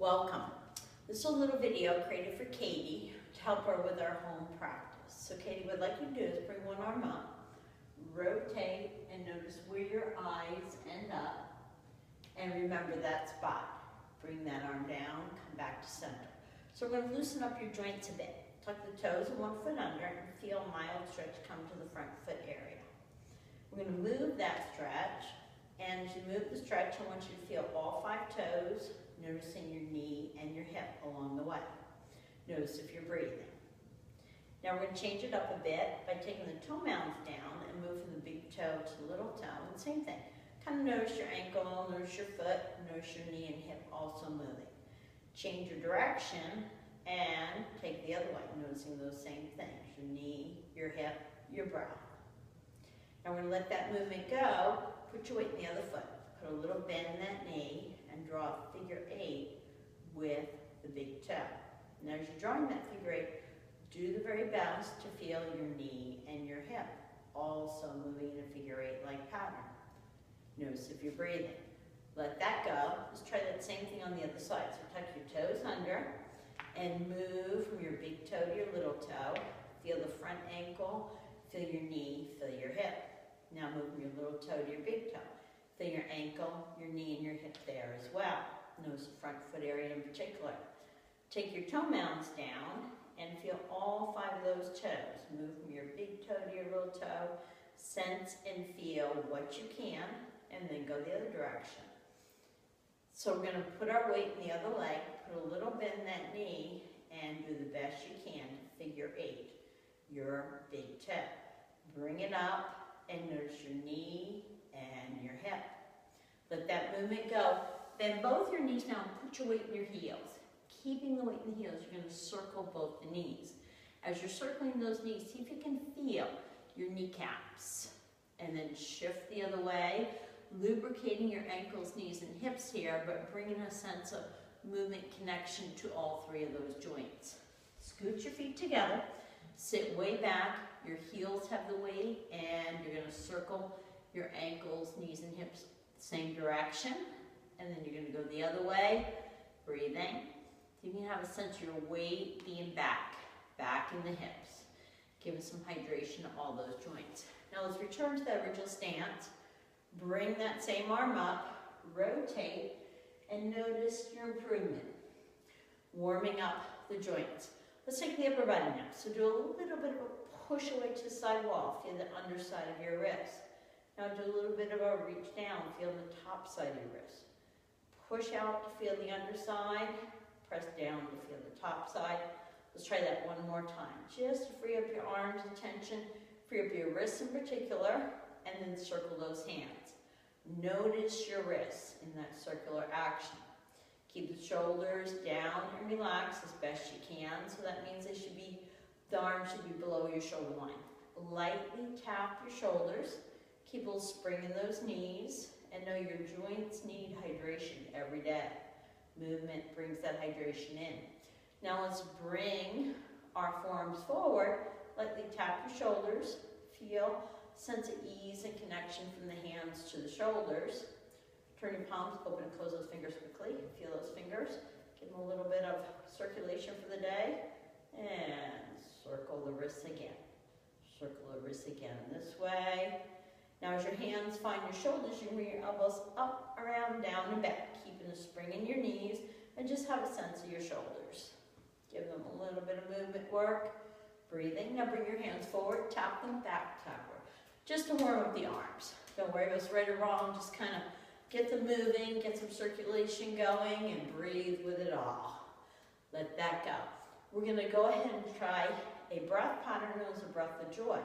Welcome. This is a little video created for Katie to help her with our home practice. So Katie, what I'd like you to do is bring one arm up, rotate, and notice where your eyes end up, and remember that spot. Bring that arm down, come back to center. So we're going to loosen up your joints a bit. Tuck the toes 1 foot under and feel a mild stretch come to the front foot area. We're going to move that stretch, and as you move the stretch, I want you to feel all 5 toes, noticing your knee and your hip along the way. Notice if you're breathing. Now we're going to change it up a bit by taking the toe mounds down and move from the big toe to the little toe. And same thing. Kind of notice your ankle, notice your foot, notice your knee and hip also moving. Change your direction and take the other way, noticing those same things. Your knee, your hip, your breath. Now we're going to let that movement go. Put your weight in the other foot. Put a little bend in that knee and draw a figure 8 with the big toe. Now as you're drawing that figure 8, do the very best to feel your knee and your hip also moving in a figure 8-like pattern. Notice if you're breathing. Let that go. Let's try that same thing on the other side. So tuck your toes under and move from your big toe to your little toe. Feel the front ankle, feel your knee, feel your hip. Now move from your little toe to your big toe. Feel your ankle, your knee, and your hip there as well. Notice the front foot area in particular. Take your toe mounds down and feel all 5 of those toes. Move from your big toe to your little toe. Sense and feel what you can, and then go the other direction. So we're going to put our weight in the other leg, put a little bend in that knee, and do the best you can to figure 8, your big toe. Bring it up and notice your knee and your hip. Let that movement go. Bend both your knees now and put your weight in your heels. Keeping the weight in the heels, you're going to circle both the knees. As you're circling those knees, see if you can feel your kneecaps. And then shift the other way, lubricating your ankles, knees, and hips here, but bringing a sense of movement connection to all 3 of those joints. Scoot your feet together, sit way back, your heels have the weight, and you're going to circle your ankles, knees, and hips same direction. And then you're going to go the other way, breathing. You can have a sense of your weight being back in the hips, giving some hydration to all those joints. Now let's return to that original stance. Bring that same arm up, rotate, and notice your improvement. Warming up the joints. Let's take the upper body now. So do a little bit of a push away to the side wall. Feel the underside of your wrist. Now do a little bit of a reach down. Feel the top side of your wrist. Push out to feel the underside. Press down to feel the top side. Let's try that one more time. Just to free up your arms and tension. Free up your wrists in particular. And then circle those hands. Notice your wrists in that circular action. Keep the shoulders down and relaxed as best you can. So that means the arms should be below your shoulder line. Lightly tap your shoulders. Keep a little spring in those knees. And know your joints need hydration every day. Movement brings that hydration in. Now let's bring our forearms forward. Lightly tap your shoulders. Feel sense of ease and connection from the hands to the shoulders. Turn your palms, open and close those fingers quickly. Feel those fingers. Give them a little bit of circulation for the day. And circle the wrists again. Circle the wrists again this way. Now as your hands find your shoulders, you bring your elbows up, around, down, and back. Keeping a spring in your knees and just have a sense of your shoulders. Give them a little bit of movement work. Breathing. Now bring your hands forward, tap them back, tap. Just to warm up the arms. Don't worry if it's right or wrong, just kind of get them moving, get some circulation going, and breathe with it all. Let that go. We're going to go ahead and try a breath pattern known as a breath of joy.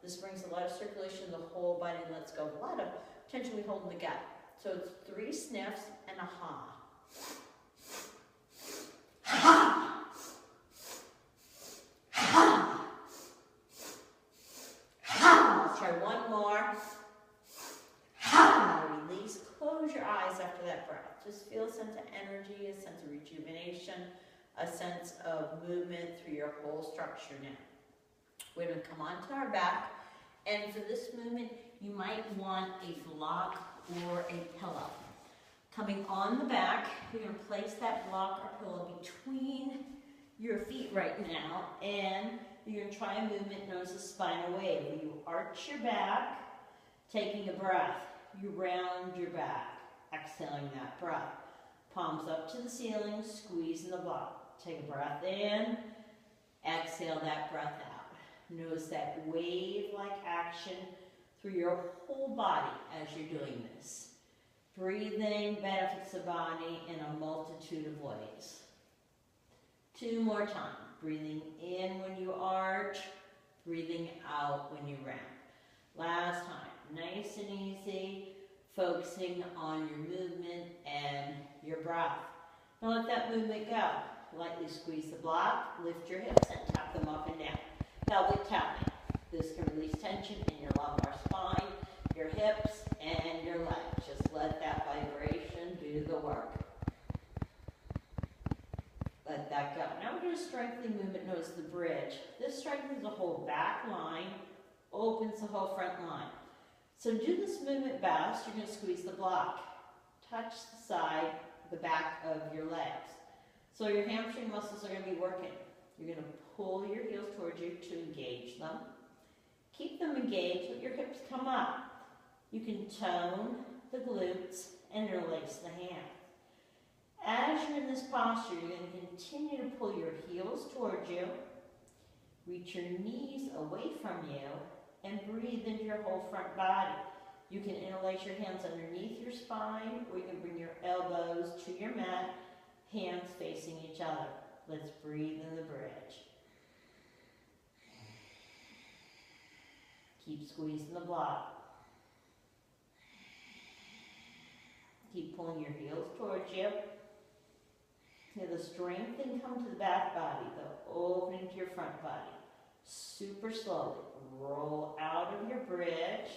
This brings a lot of circulation to the whole body and lets go of a lot of tension we hold in the gut. So it's 3 sniffs and a ha. Ha! Try one more. Release. Close your eyes after that breath. Just feel a sense of energy, a sense of rejuvenation, a sense of movement through your whole structure now. We're going to come onto our back, and for this movement, you might want a block or a pillow. Coming on the back, you're going to place that block or pillow between your feet right now, and you're going to try a movement known as a spinal wave. You arch your back, taking a breath. You round your back, exhaling that breath. Palms up to the ceiling, squeeze in the block. Take a breath in, exhale that breath out. Notice that wave-like action through your whole body as you're doing this. Breathing benefits the body in a multitude of ways. 2 more times. Breathing in when you arch, breathing out when you round. Last time. Nice and easy, focusing on your movement and your breath. Now let that movement go. Lightly squeeze the block, lift your hips and tap them up and down. Pelvic tapping. This can release tension in your lumbar spine, your hips, and your legs. Just let that vibration do the work. Let that go. Now we're going to strengthen movement known as the bridge. This strengthens the whole back line, opens the whole front line. So do this movement best. You're going to squeeze the block. Touch the side, the back of your legs. So your hamstring muscles are going to be working. You're going to pull your heels towards you to engage them. Keep them engaged, let your hips come up. You can tone the glutes and interlace the hands. As you're in this posture, you're going to continue to pull your heels towards you, reach your knees away from you, and breathe into your whole front body. You can interlace your hands underneath your spine, or you can bring your elbows to your mat, hands facing each other. Let's breathe in the bridge. Keep squeezing the block. Keep pulling your heels towards you. Feel the strength and come to the back body, the opening to your front body. Super slowly. Roll out of your bridge.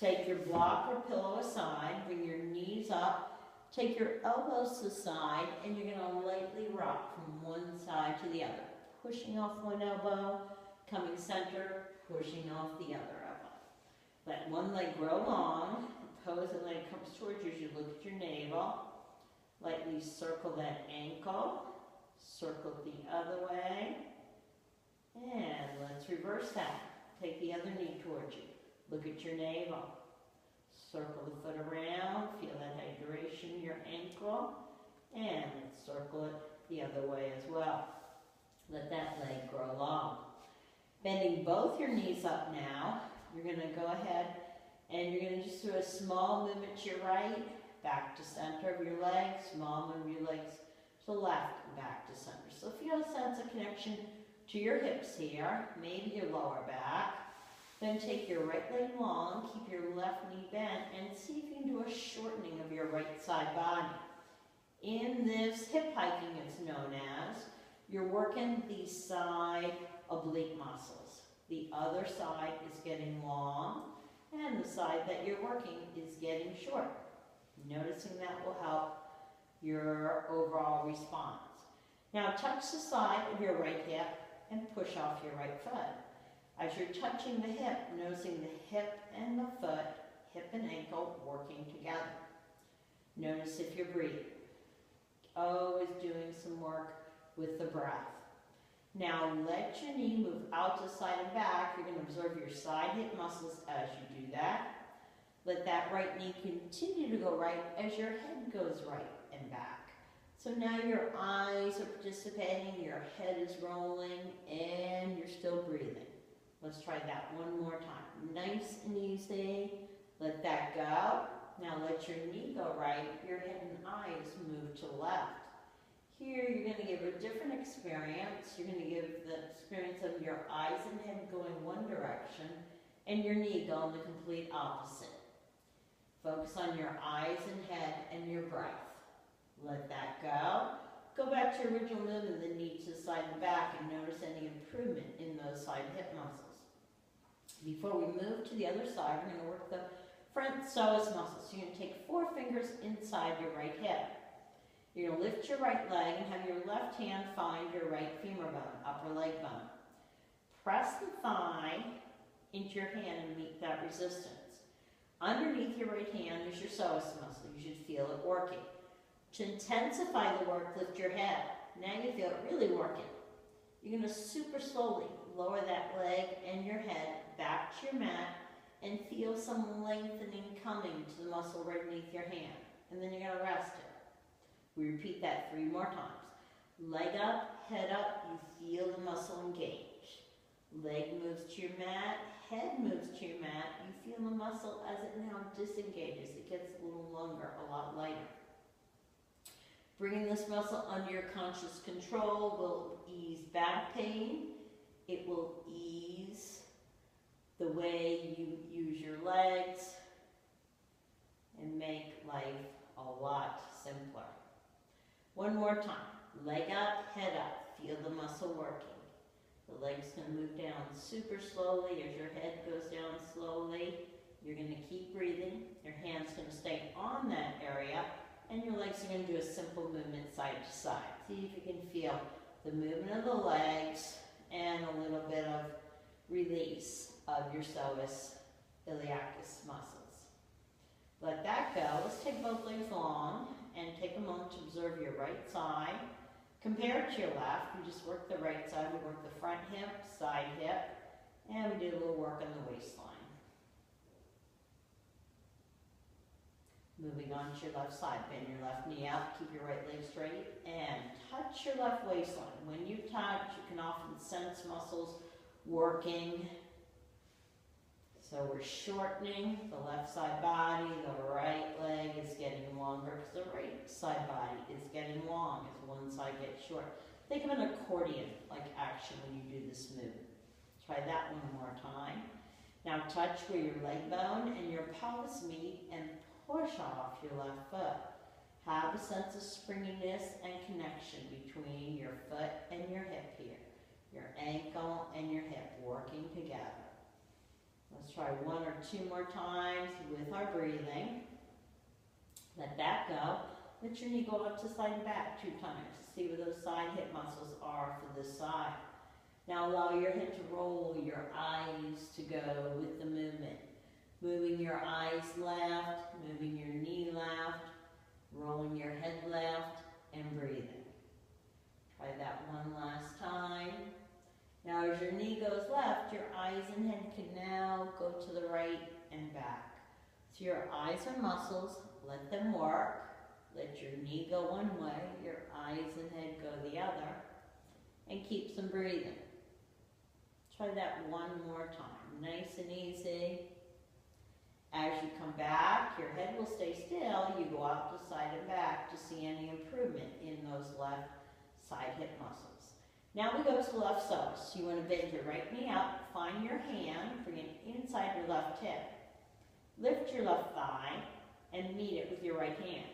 Take your block or pillow aside. Bring your knees up. Take your elbows to the side, and you're going to lightly rock from one side to the other. Pushing off one elbow, coming center, pushing off the other elbow. Let one leg grow long. The opposing leg comes towards you as you look at your navel. Lightly circle that ankle. Circle it the other way. And let's reverse that. Take the other knee towards you. Look at your navel. Circle the foot around. Feel that hydration in your ankle. And let's circle it the other way as well. Let that leg grow long. Bending both your knees up now. You're going to go ahead and you're going to just do a small movement to your right, back to center of your legs, small move your legs to the left and back to center. So feel a sense of connection to your hips here, maybe your lower back. Then take your right leg long, keep your left knee bent, and see if you can do a shortening of your right side body. In this hip hiking, it's known as, you're working the side oblique muscles. The other side is getting long, and the side that you're working is getting short. Noticing that will help your overall response. Now touch the side of your right hip and push off your right foot. As you're touching the hip, noticing the hip and the foot, hip and ankle working together. Notice if you're breathing. Always doing some work with the breath. Now let your knee move out to side and back. You're going to observe your side hip muscles as you do that. Let that right knee continue to go right as your head goes right and back. So now your eyes are participating, your head is rolling, and you're still breathing. Let's try that one more time. Nice and easy. Let that go. Now let your knee go right. Your head and eyes move to the left. Here you're going to give a different experience. You're going to give the experience of your eyes and head going one direction and your knee going the complete opposite. Focus on your eyes and head and your breath. Let that go. Go back to your original movement, the knee to the side and back, and notice any improvement in those side hip muscles. Before we move to the other side, we're going to work the front psoas muscles. So you're going to take 4 fingers inside your right hip. You're going to lift your right leg and have your left hand find your right femur bone, upper leg bone. Press the thigh into your hand and meet that resistance. Underneath your right hand is your psoas muscle. You should feel it working. To intensify the work, lift your head. Now you feel it really working. You're going to super slowly lower that leg and your head back to your mat and feel some lengthening coming to the muscle right beneath your hand. And then you're going to rest it. We repeat that 3 more times. Leg up, head up, you feel the muscle engage. Leg moves to your mat, head moves to your mat, you feel the muscle as it now disengages. It gets a little longer, a lot lighter. Bringing this muscle under your conscious control will ease back pain. It will ease the way you use your legs and make life a lot simpler. One more time. Leg up, head up. Feel the muscle working. The leg's going to move down super slowly as your head goes down slowly. You're going to keep breathing. Your hand's going to stay on that area. And your legs are going to do a simple movement side to side. See if you can feel the movement of the legs and a little bit of release of your psoas iliacus muscles. Let that go. Let's take both legs long and take a moment to observe your right side. Compared to your left, we just work the right side. We work the front hip, side hip, and we do a little work on the waistline. Moving on to your left side, bend your left knee out, keep your right leg straight, and touch your left waistline. When you touch, you can often sense muscles working. So we're shortening the left side body, the right leg is getting longer because the right side body is getting long as one side gets short. Think of an accordion-like action when you do this move. Try that one more time. Now touch where your leg bone and your pelvis meet and push off your left foot. Have a sense of springiness and connection between your foot and your hip here. Your ankle and your hip working together. Let's try 1 or 2 more times with our breathing. Let that go. Let your knee go up to side and back 2 times to see where those side hip muscles are for this side. Now allow your head to roll, your eyes to go with the movement. Moving your eyes left, moving your knee left, rolling your head left, and breathing. Try that one last time. Now as your knee goes left, your eyes and head can now go to the right and back. So your eyes are muscles, let them work. Let your knee go one way, your eyes and head go the other, and keep some breathing. Try that one more time, nice and easy. As you come back, your head will stay still. You go out to side and back to see any improvement in those left side hip muscles. Now we go to the left psoas. You want to bend your right knee up, find your hand, bring it inside your left hip. Lift your left thigh and meet it with your right hand.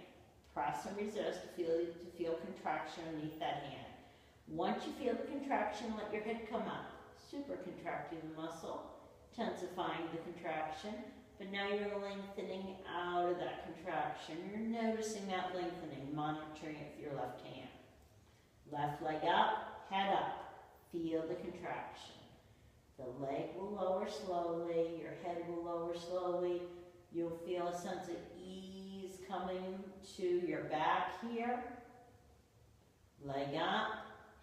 Press and resist to feel contraction underneath that hand. Once you feel the contraction, let your head come up. Super contracting the muscle, intensifying the contraction. But now you're lengthening out of that contraction. You're noticing that lengthening, monitoring it with your left hand. Left leg up, head up. Feel the contraction. The leg will lower slowly, your head will lower slowly. You'll feel a sense of ease coming to your back here. Leg up,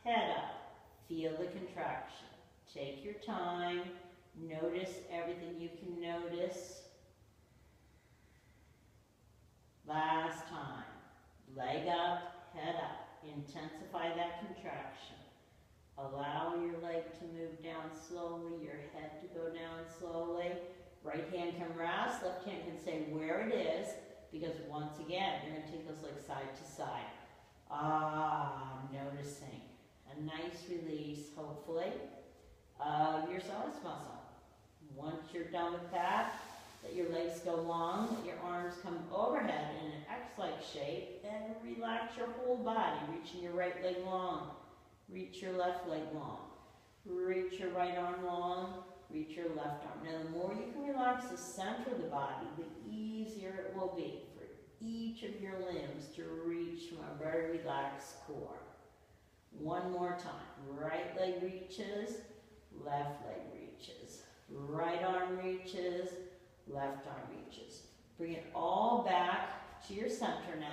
head up. Feel the contraction. Take your time. Notice everything you can notice. Last time. Leg up, head up. Intensify that contraction. Allow your leg to move down slowly, your head to go down slowly. Right hand can rest, left hand can stay where it is, because once again, you're going to take those legs side to side. Noticing a nice release, hopefully, of your psoas muscle. Once you're done with that, let your legs go long, let your arms come overhead in an X-like shape, and relax your whole body, reaching your right leg long, reach your left leg long, reach your right arm long, reach your left arm. Now the more you can relax the center of the body, the easier it will be for each of your limbs to reach from a very relaxed core. One more time. Right leg reaches, left leg reaches, right arm reaches, left arm reaches. Bring it all back to your center now.